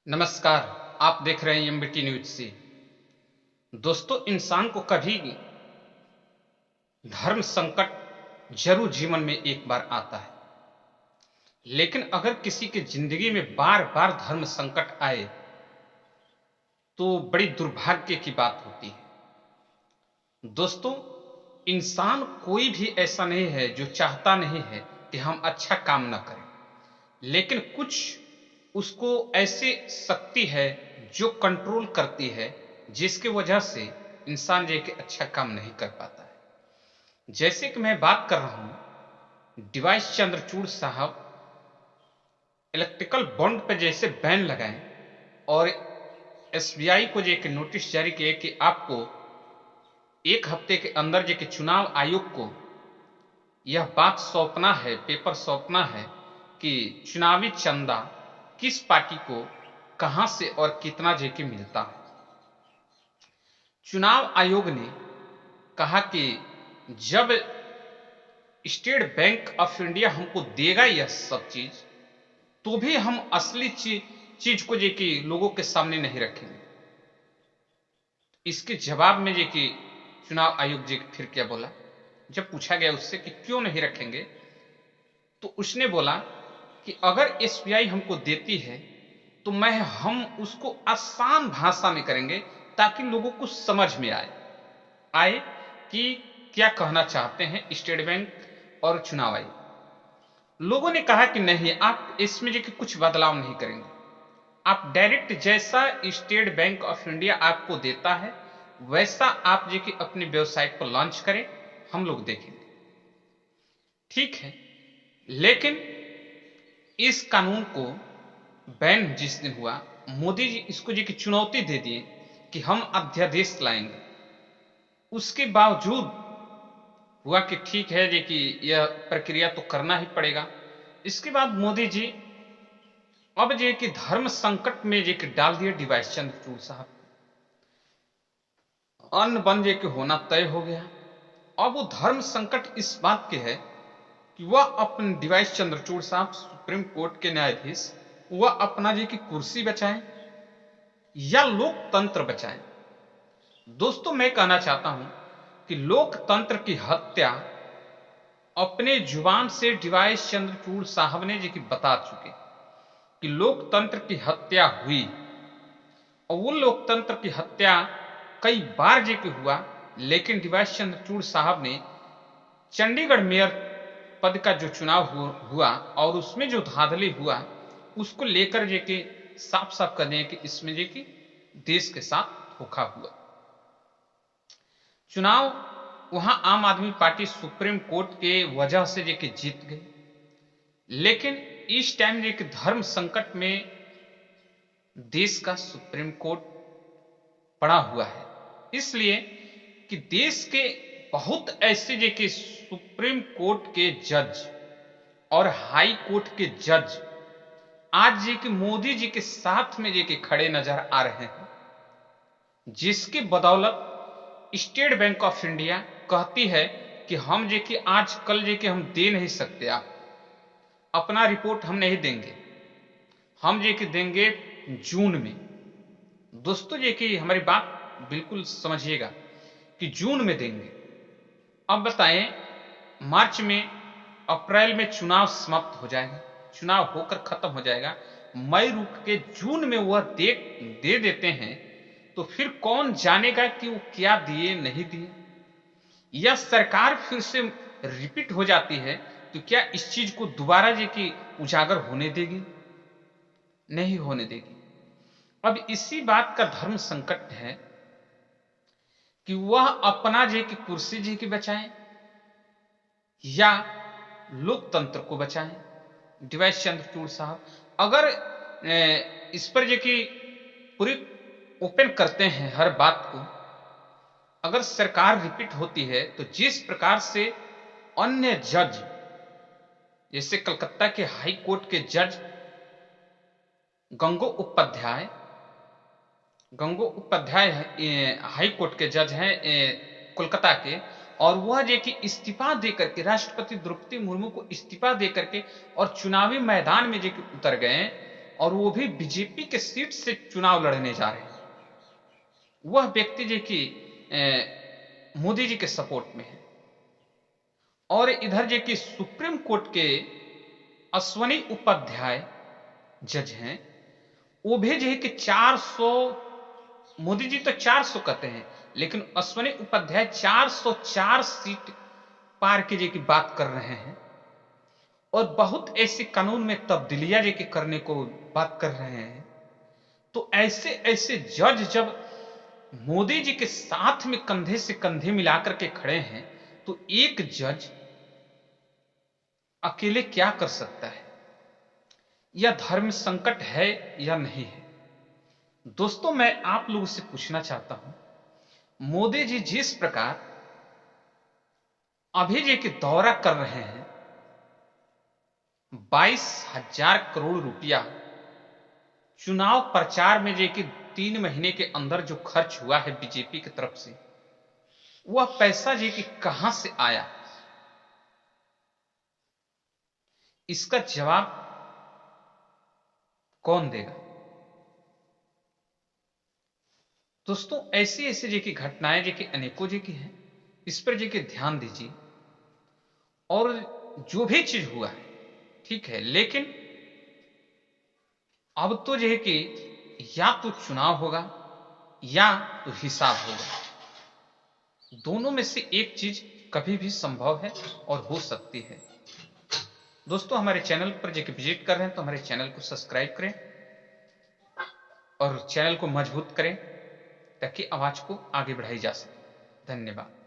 नमस्कार। आप देख रहे हैं एमबीटी न्यूज से। दोस्तों, इंसान को कभी धर्म संकट जरूर जीवन में एक बार आता है, लेकिन अगर किसी की जिंदगी में बार बार धर्म संकट आए तो बड़ी दुर्भाग्य की बात होती है। दोस्तों, इंसान कोई भी ऐसा नहीं है जो चाहता नहीं है कि हम अच्छा काम ना करें, लेकिन कुछ उसको ऐसी शक्ति है जो कंट्रोल करती है, जिसकी वजह से इंसान जो कि अच्छा काम नहीं कर पाता है। जैसे कि मैं बात कर रहा हूं, डिवाइस चंद्रचूड़ साहब इलेक्ट्रिकल बॉन्ड पर जैसे बैन लगाएं और एसबीआई को जो कि नोटिस जारी किए कि आपको एक हफ्ते के अंदर जो कि चुनाव आयोग को यह बात सौंपना है, पेपर सौंपना है कि चुनावी चंदा किस पार्टी को कहां से और कितना जेके मिलता है। चुनाव आयोग ने कहा कि जब स्टेट बैंक ऑफ इंडिया हमको देगा यह सब चीज, तो भी हम असली चीज को जेके लोगों के सामने नहीं रखेंगे। इसके जवाब में जेके चुनाव आयोग जी फिर क्या बोला, जब पूछा गया उससे कि क्यों नहीं रखेंगे, तो उसने बोला कि अगर एसबीआई हमको देती है तो हम उसको आसान भाषा में करेंगे ताकि लोगों को समझ में आए कि क्या कहना चाहते हैं स्टेट बैंक और चुनाव आयोग। लोगों ने कहा कि नहीं, आप इसमें जो कि कुछ बदलाव नहीं करेंगे, आप डायरेक्ट जैसा स्टेट बैंक ऑफ इंडिया आपको देता है वैसा आप जो कि अपनी वेबसाइट पर लॉन्च करें, हम लोग देखेंगे। ठीक है, लेकिन इस कानून को बैन जिस दिन हुआ, मोदी जी इसको जो कि चुनौती दे दिए कि हम अध्यादेश लाएंगे। उसके बावजूद हुआ कि ठीक है जी कि यह प्रक्रिया तो करना ही पड़ेगा। इसके बाद मोदी जी अब जो कि धर्म संकट में जो कि डाल दिए डिवाइस चंद्रचूड़ साहब। अन्न बन जे कि होना तय हो गया। अब वो धर्म संकट इस बात के है कि वह अपने डिवाइस चंद्रचूड़ साहब सुप्रीम कोर्ट के न्यायाधीश, वह अपना जी की कुर्सी बचाएं या लोकतंत्र बचाएं। दोस्तों, मैं कहना चाहता हूं कि लोकतंत्र की हत्या अपने जुबान से डिवाइस चंद्रचूड़ साहब ने जी की बता चुके कि लोकतंत्र की हत्या हुई, और वो लोकतंत्र की हत्या कई बार जी की हुआ, लेकिन डिवाइस चंद्रचूड़ साहब ने चंडीगढ़ मेयर पद का जो चुनाव हुआ और उसमें जो धांधली हुआ उसको लेकर जे कि साफ साफ कर दें कि इसमें जे कि देश के साथ धोखा हुआ। चुनाव वहां आम आदमी पार्टी सुप्रीम कोर्ट के वजह से जे कि जीत गई, लेकिन इस टाइम जे कि धर्म संकट में देश का सुप्रीम कोर्ट पड़ा हुआ है, इसलिए कि देश के बहुत ऐसे जे कि सुप्रीम कोर्ट के जज और हाई कोर्ट के जज आज जी के मोदी जी के साथ में जी के खड़े नजर आ रहे हैं, जिसकी बदौलत स्टेट बैंक ऑफ इंडिया कहती है कि हम जी कि आज कल जी कि हम दे नहीं सकते, आप अपना रिपोर्ट हम नहीं देंगे, हम जी कि देंगे जून में। दोस्तों, जी कि हमारी बात बिल्कुल समझिएगा कि जून में देंगे। अब बताएं, मार्च में अप्रैल में चुनाव समाप्त हो जाएगा, चुनाव होकर खत्म हो जाएगा, मई रुक के जून में वह दे देते हैं, तो फिर कौन जानेगा कि वो क्या दिए नहीं दिए, या सरकार फिर से रिपीट हो जाती है तो क्या इस चीज को दोबारा जी की उजागर होने देगी? नहीं होने देगी। अब इसी बात का धर्म संकट है कि वह अपना जी की कुर्सी जी की बचाएं या लोकतंत्र को बचाएं। डिवाइस चंद्रचूड़ साहब अगर इस पर जो कि पूरी ओपन करते हैं हर बात को, अगर सरकार रिपीट होती है तो जिस प्रकार से अन्य जज, जैसे कलकत्ता के हाई कोर्ट के जज गंगो उपाध्याय हाई कोर्ट के जज हैं कोलकाता के, और वह जो कि इस्तीफा देकर के राष्ट्रपति द्रौपदी मुर्मू को इस्तीफा देकर के और चुनावी मैदान में जो कि उतर गए, और वो भी बीजेपी के सीट से चुनाव लड़ने जा रहे हैं। वह व्यक्ति जो कि मोदी जी के सपोर्ट में है। और इधर जो कि सुप्रीम कोर्ट के अश्वनी उपाध्याय जज हैं, वो भी जो है कि 400, मोदी जी तो 400 कहते हैं, लेकिन अश्वनी उपाध्याय 404 सीट पार के जो की बात कर रहे हैं और बहुत ऐसे कानून में तब्दीलियां जो कि करने को बात कर रहे हैं। तो ऐसे ऐसे जज जब मोदी जी के साथ में कंधे से कंधे मिलाकर के खड़े हैं, तो एक जज अकेले क्या कर सकता है? यह धर्म संकट है या नहीं है? दोस्तों, मैं आप लोगों से पूछना चाहता हूं, मोदी जी जिस प्रकार अभी जे के दौरा कर रहे हैं, 22,000 करोड़ रुपया चुनाव प्रचार में जे कि 3 महीने के अंदर जो खर्च हुआ है बीजेपी की तरफ से, वह पैसा जे कि कहां से आया? इसका जवाब कौन देगा? दोस्तों, ऐसी ऐसी जे की घटनाएं जे कि अनेकों जे की हैं, इस पर जे कि ध्यान दीजिए। और जो भी चीज हुआ है ठीक है, लेकिन अब तो जो है कि या तो चुनाव होगा या तो हिसाब होगा। दोनों में से एक चीज कभी भी संभव है और हो सकती है। दोस्तों, हमारे चैनल पर जो विजिट कर रहे हैं तो हमारे चैनल को सब्सक्राइब करें और चैनल को मजबूत करें ताकि आवाज को आगे बढ़ाई जा सके। धन्यवाद।